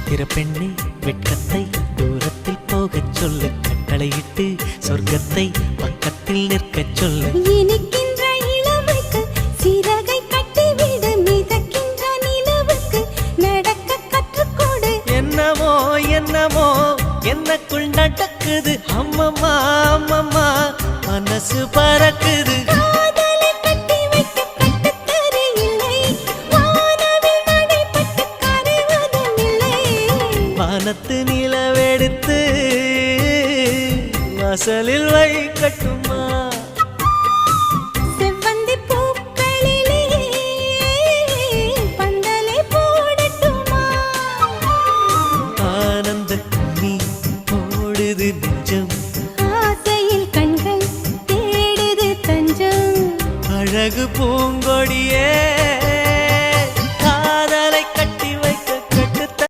சித்திர பெண்ணே வெட்கத்தை தூரத்தில் போகச் சொல்லு, கட்டளையிட்டு சொர்க்கத்தை பக்கத்தில் நிற்கச் சொல்லு. இனிக்கின்ற இளமைக்கு சிறகை கட்டிவிடு, மிதக்கின்ற நிலவுக்கு நடக்க கற்றுக்கொடு. என்னமோ என்னமோ என்னக்குள் நடக்குது, அம்மம்மா அம்மம்மா மனசு பறக்குது. காதலை கட்டி வைக்க கட்டுத்தரு இல்லை, வானவில் நடைபட்டு கரைவதும் இல்லை. வானத்து நிலவெடுத்து வாசலில் வைக்கட்டும்.